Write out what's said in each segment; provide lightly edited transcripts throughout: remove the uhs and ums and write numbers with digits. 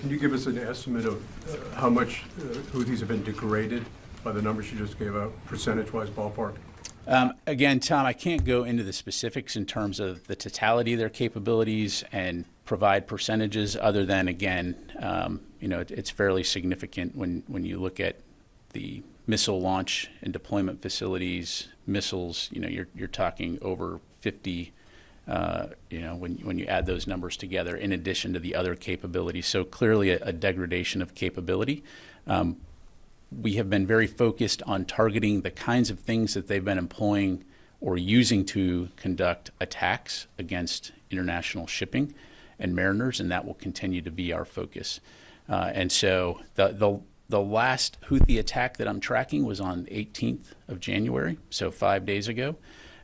Can you give us an estimate of how much Houthis have been degraded by the numbers you just gave out, percentage-wise, ballpark? Again, Tom, I can't go into the specifics in terms of the totality of their capabilities and provide percentages other than, again, it's fairly significant when you look at the missile launch and deployment facilities, missiles, you're talking over 50, when you add those numbers together in addition to the other capabilities. So clearly a degradation of capability. We have been very focused on targeting the kinds of things that they've been employing or using to conduct attacks against international shipping and mariners, and that will continue to be our focus. And so the last Houthi attack that I'm tracking was on the 18th of January, so 5 days ago.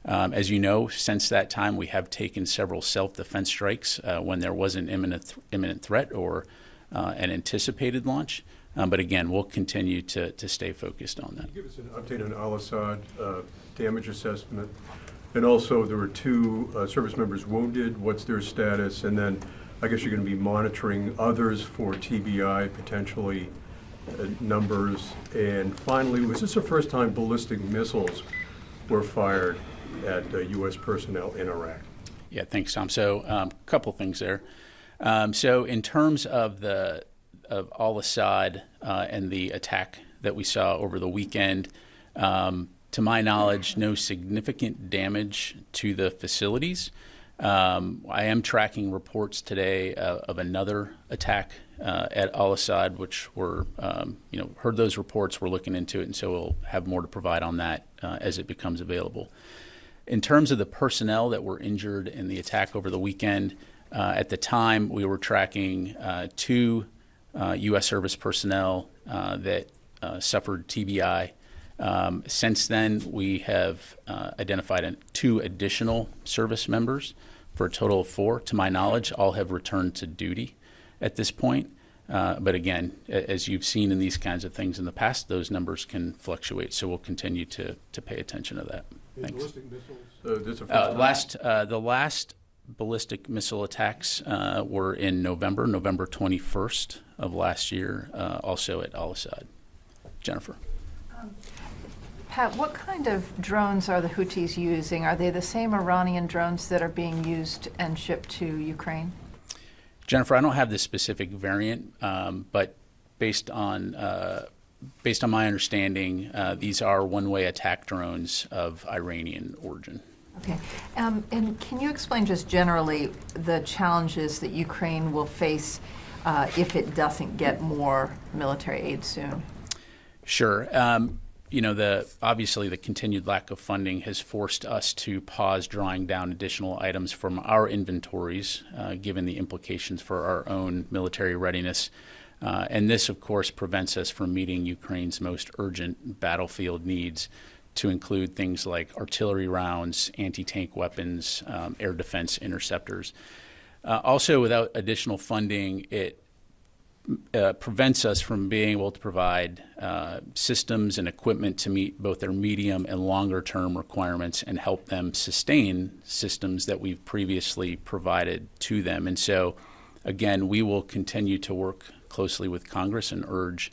As you know, since that time, we have taken several self-defense strikes when there was an imminent threat or an anticipated launch. But again, we'll continue to stay focused on that. Can you give us an update on al-Assad damage assessment? And also, there were 2 service members wounded. What's their status? And then I guess you're going to be monitoring others for TBI, potentially numbers. And finally, was this the first time ballistic missiles were fired at U.S. personnel in Iraq? Yeah, thanks, Tom. So a couple things there. So in terms of al-Assad and the attack that we saw over the weekend, to my knowledge, no significant damage to the facilities. I am tracking reports today of another attack at al-Assad, which we're, heard those reports, we're looking into it, and so we'll have more to provide on that as it becomes available. In terms of the personnel that were injured in the attack over the weekend, at the time we were tracking 2 U.S. service personnel that suffered TBI. Since then, we have identified 2 additional service members for a total of 4. To my knowledge, all have returned to duty at this point. But again, as you've seen in these kinds of things in the past, those numbers can fluctuate. So we'll continue to pay attention to that. Thanks. Ballistic missiles? The last ballistic missile attacks were in November 21st of last year, also at al-Assad. Jennifer. Pat, what kind of drones are the Houthis using? Are they the same Iranian drones that are being used and shipped to Ukraine? Jennifer, I don't have the specific variant, but based on my understanding, these are one-way attack drones of Iranian origin. Okay. And can you explain just generally the challenges that Ukraine will face if it doesn't get more military aid soon? Sure. Obviously the continued lack of funding has forced us to pause drawing down additional items from our inventories, given the implications for our own military readiness. And this, of course, prevents us from meeting Ukraine's most urgent battlefield needs, to include things like artillery rounds, anti-tank weapons, air defense interceptors. Also, without additional funding, it prevents us from being able to provide systems and equipment to meet both their medium and longer term requirements and help them sustain systems that we've previously provided to them. And so, again, we will continue to work closely with Congress and urge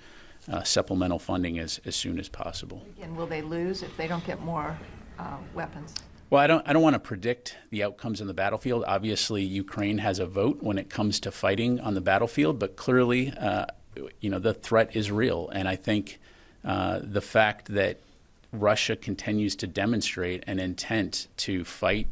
supplemental funding as soon as possible. Again, will they lose if they don't get more weapons? Well, I don't want to predict the outcomes on the battlefield. Obviously, Ukraine has a vote when it comes to fighting on the battlefield, but clearly, the threat is real. And I think the fact that Russia continues to demonstrate an intent to fight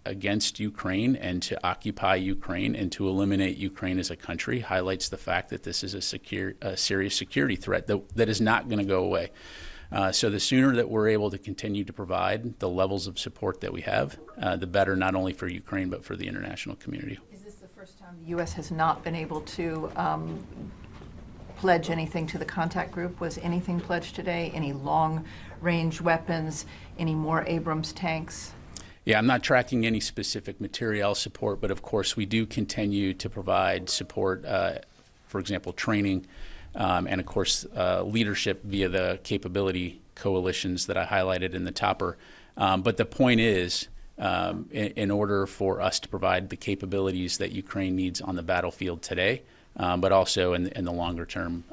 against Ukraine and to occupy Ukraine and to eliminate Ukraine as a country highlights the fact that this is a serious security threat that is not going to go away. So the sooner that we're able to continue to provide the levels of support that we have, the better, not only for Ukraine, but for the international community. Is this the first time the U.S. has not been able to pledge anything to the contact group? Was anything pledged today? Any long-range weapons? Any more Abrams tanks? Yeah, I'm not tracking any specific material support, but of course we do continue to provide support, for example, training, and of course leadership via the capability coalitions that I highlighted in the topper. But the point is, in order for us to provide the capabilities that Ukraine needs on the battlefield today, but also in the longer term,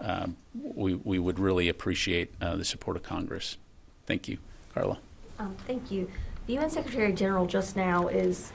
we would really appreciate the support of Congress. Thank you. Carla. Thank you. The UN Secretary General just now is